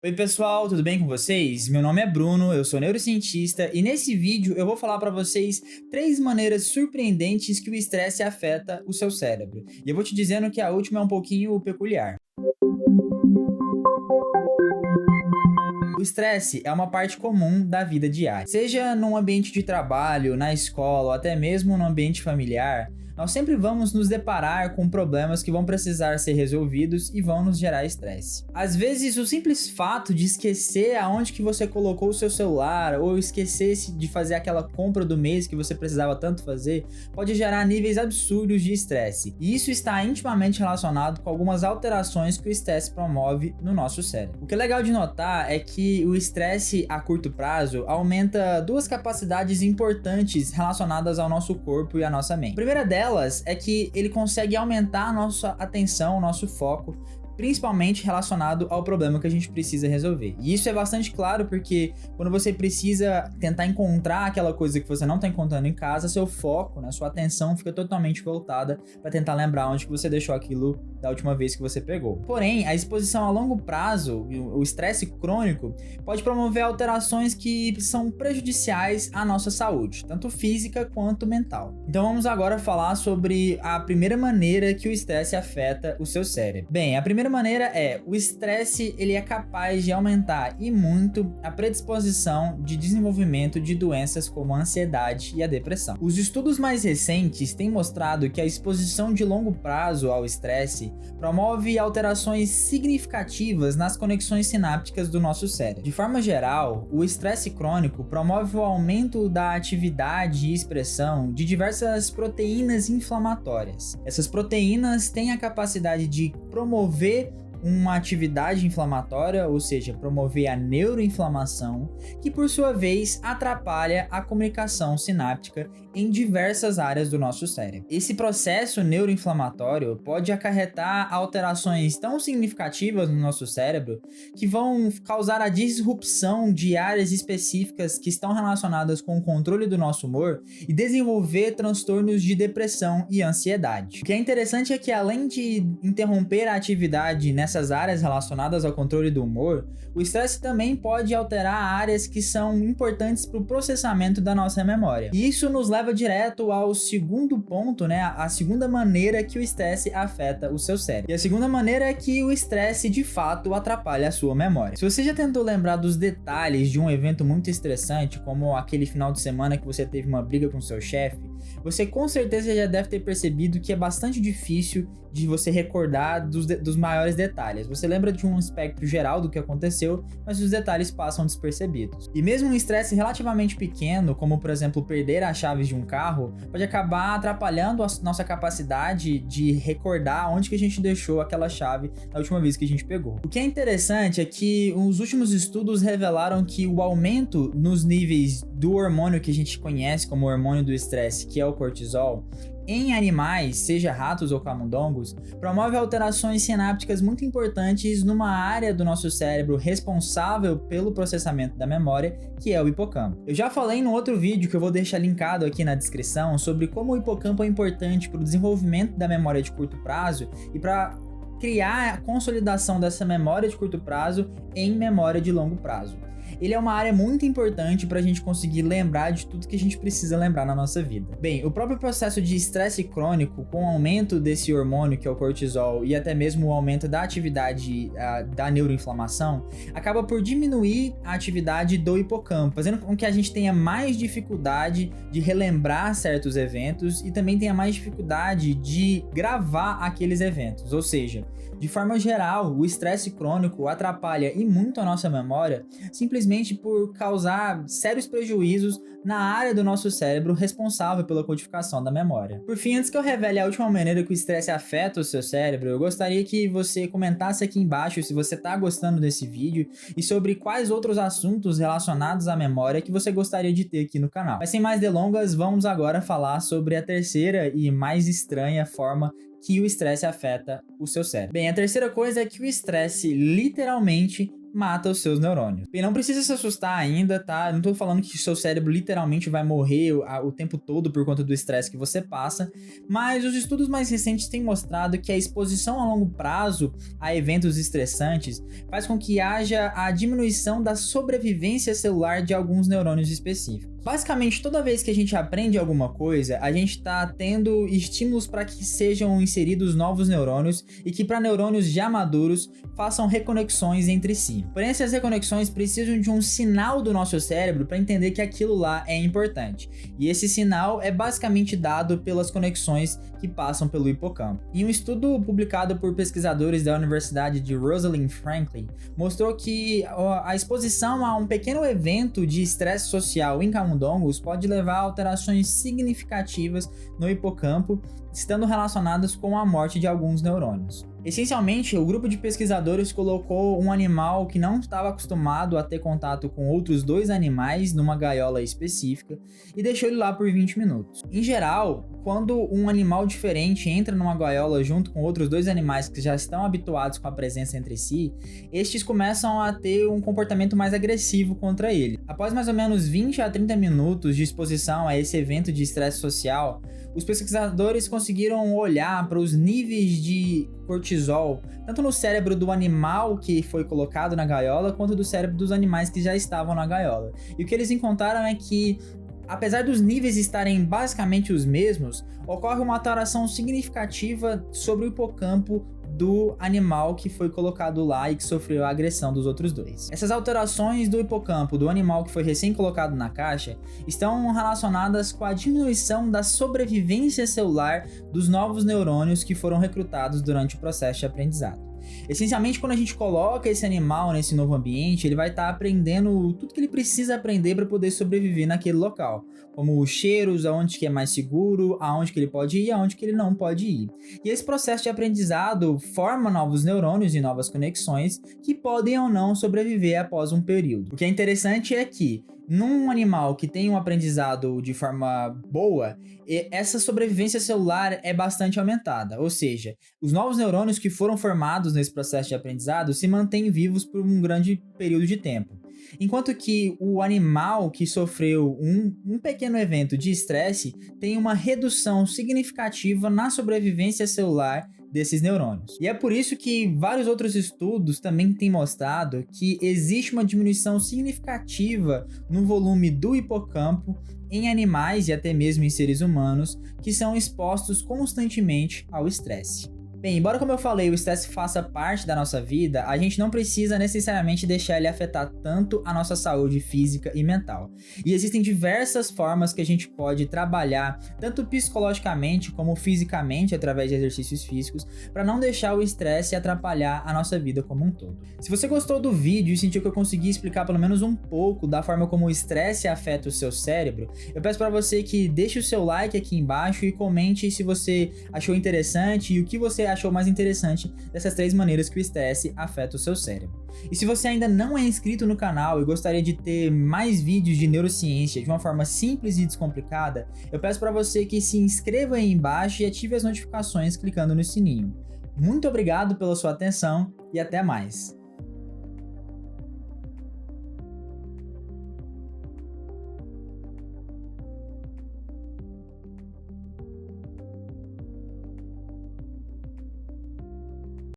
Oi pessoal, tudo bem com vocês? Meu nome é Bruno, eu sou neurocientista e nesse vídeo eu vou falar para vocês três maneiras surpreendentes que o estresse afeta o seu cérebro. E eu vou te dizendo que a última é um pouquinho peculiar. O estresse é uma parte comum da vida diária. Seja num ambiente de trabalho, na escola ou até mesmo no ambiente familiar, nós sempre vamos nos deparar com problemas que vão precisar ser resolvidos e vão nos gerar estresse. Às vezes, o simples fato de esquecer aonde que você colocou o seu celular ou esquecer de fazer aquela compra do mês que você precisava tanto fazer, pode gerar níveis absurdos de estresse. E isso está intimamente relacionado com algumas alterações que o estresse promove no nosso cérebro. O que é legal de notar é que o estresse a curto prazo aumenta duas capacidades importantes relacionadas ao nosso corpo e à nossa mente. A primeira delas é que ele consegue aumentar a nossa atenção, o nosso foco, principalmente relacionado ao problema que a gente precisa resolver. E isso é bastante claro porque quando você precisa tentar encontrar aquela coisa que você não está encontrando em casa, seu foco, né, sua atenção fica totalmente voltada para tentar lembrar onde que você deixou aquilo da última vez que você pegou. Porém, a exposição a longo prazo, o estresse crônico, pode promover alterações que são prejudiciais à nossa saúde, tanto física quanto mental. Então vamos agora falar sobre a primeira maneira que o estresse afeta o seu cérebro. Bem, a primeira maneira é, o estresse ele é capaz de aumentar e muito a predisposição de desenvolvimento de doenças como a ansiedade e a depressão. Os estudos mais recentes têm mostrado que a exposição de longo prazo ao estresse promove alterações significativas nas conexões sinápticas do nosso cérebro. De forma geral, o estresse crônico promove o aumento da atividade e expressão de diversas proteínas inflamatórias. Essas proteínas têm a capacidade de promover uma atividade inflamatória, ou seja, promover a neuroinflamação, que por sua vez atrapalha a comunicação sináptica em diversas áreas do nosso cérebro. Esse processo neuroinflamatório pode acarretar alterações tão significativas no nosso cérebro que vão causar a disrupção de áreas específicas que estão relacionadas com o controle do nosso humor e desenvolver transtornos de depressão e ansiedade. O que é interessante é que, além de interromper a atividade nessas áreas relacionadas ao controle do humor, o estresse também pode alterar áreas que são importantes para o processamento da nossa memória. E isso nos leva direto ao segundo ponto, né? A segunda maneira que o estresse afeta o seu cérebro. E a segunda maneira é que o estresse de fato atrapalha a sua memória. Se você já tentou lembrar dos detalhes de um evento muito estressante, como aquele final de semana que você teve uma briga com seu chefe, você com certeza já deve ter percebido que é bastante difícil de você recordar dos maiores detalhes. Você lembra de um aspecto geral do que aconteceu, mas os detalhes passam despercebidos. E mesmo um estresse relativamente pequeno, como por exemplo perder as chaves de um carro, pode acabar atrapalhando a nossa capacidade de recordar onde que a gente deixou aquela chave na última vez que a gente pegou. O que é interessante é que os últimos estudos revelaram que o aumento nos níveis do hormônio que a gente conhece como hormônio do estresse, que é o cortisol, em animais, seja ratos ou camundongos, promove alterações sinápticas muito importantes numa área do nosso cérebro responsável pelo processamento da memória, que é o hipocampo. Eu já falei no outro vídeo que eu vou deixar linkado aqui na descrição sobre como o hipocampo é importante para o desenvolvimento da memória de curto prazo e para criar a consolidação dessa memória de curto prazo em memória de longo prazo. Ele é uma área muito importante para a gente conseguir lembrar de tudo que a gente precisa lembrar na nossa vida. Bem, o próprio processo de estresse crônico, com o aumento desse hormônio que é o cortisol e até mesmo o aumento da atividade da neuroinflamação, acaba por diminuir a atividade do hipocampo, fazendo com que a gente tenha mais dificuldade de relembrar certos eventos e também tenha mais dificuldade de gravar aqueles eventos. Ou seja, de forma geral, o estresse crônico atrapalha e muito a nossa memória, simplesmente por causar sérios prejuízos na área do nosso cérebro responsável pela codificação da memória. Por fim, antes que eu revele a última maneira que o estresse afeta o seu cérebro, eu gostaria que você comentasse aqui embaixo se você está gostando desse vídeo e sobre quais outros assuntos relacionados à memória que você gostaria de ter aqui no canal. Mas sem mais delongas, vamos agora falar sobre a terceira e mais estranha forma que o estresse afeta o seu cérebro. Bem, a terceira coisa é que o estresse literalmente mata os seus neurônios. E não precisa se assustar ainda, tá? Não tô falando que seu cérebro literalmente vai morrer o tempo todo por conta do estresse que você passa, mas os estudos mais recentes têm mostrado que a exposição a longo prazo a eventos estressantes faz com que haja a diminuição da sobrevivência celular de alguns neurônios específicos. Basicamente, toda vez que a gente aprende alguma coisa, a gente está tendo estímulos para que sejam inseridos novos neurônios e que para neurônios já maduros façam reconexões entre si. Porém, essas reconexões precisam de um sinal do nosso cérebro para entender que aquilo lá é importante. E esse sinal é basicamente dado pelas conexões que passam pelo hipocampo. Em um estudo publicado por pesquisadores da Universidade de Rosalind Franklin, mostrou que a exposição a um pequeno evento de estresse social em camundongos pode levar a alterações significativas no hipocampo, estando relacionadas com a morte de alguns neurônios. Essencialmente, o grupo de pesquisadores colocou um animal que não estava acostumado a ter contato com outros 2 animais numa gaiola específica e deixou ele lá por 20 minutos. Em geral, quando um animal diferente entra numa gaiola junto com outros 2 animais que já estão habituados com a presença entre si, estes começam a ter um comportamento mais agressivo contra ele. Após mais ou menos 20 a 30 minutos de exposição a esse evento de estresse social, os pesquisadores conseguiram olhar para os níveis de cortisol, tanto no cérebro do animal que foi colocado na gaiola, quanto do cérebro dos animais que já estavam na gaiola. E o que eles encontraram é que, apesar dos níveis estarem basicamente os mesmos, ocorre uma alteração significativa sobre o hipocampo do animal que foi colocado lá e que sofreu a agressão dos outros 2. Essas alterações do hipocampo do animal que foi recém colocado na caixa estão relacionadas com a diminuição da sobrevivência celular dos novos neurônios que foram recrutados durante o processo de aprendizado. Essencialmente, quando a gente coloca esse animal nesse novo ambiente, ele vai estar aprendendo tudo que ele precisa aprender para poder sobreviver naquele local, como os cheiros, aonde que é mais seguro, aonde que ele pode ir, aonde que ele não pode ir. E esse processo de aprendizado forma novos neurônios e novas conexões que podem ou não sobreviver após um período. O que é interessante é que, num animal que tem um aprendizado de forma boa, essa sobrevivência celular é bastante aumentada, ou seja, os novos neurônios que foram formados nesse processo de aprendizado se mantêm vivos por um grande período de tempo. Enquanto que o animal que sofreu um pequeno evento de estresse tem uma redução significativa na sobrevivência celular desses neurônios. E é por isso que vários outros estudos também têm mostrado que existe uma diminuição significativa no volume do hipocampo em animais e até mesmo em seres humanos que são expostos constantemente ao estresse. Bem, embora como eu falei, o estresse faça parte da nossa vida, a gente não precisa necessariamente deixar ele afetar tanto a nossa saúde física e mental. E existem diversas formas que a gente pode trabalhar, tanto psicologicamente como fisicamente, através de exercícios físicos, para não deixar o estresse atrapalhar a nossa vida como um todo. Se você gostou do vídeo e sentiu que eu consegui explicar pelo menos um pouco da forma como o estresse afeta o seu cérebro, eu peço para você que deixe o seu like aqui embaixo e comente se você achou interessante e o que você achou mais interessante dessas 3 maneiras que o estresse afeta o seu cérebro. E se você ainda não é inscrito no canal e gostaria de ter mais vídeos de neurociência de uma forma simples e descomplicada, eu peço para você que se inscreva aí embaixo e ative as notificações clicando no sininho. Muito obrigado pela sua atenção e até mais!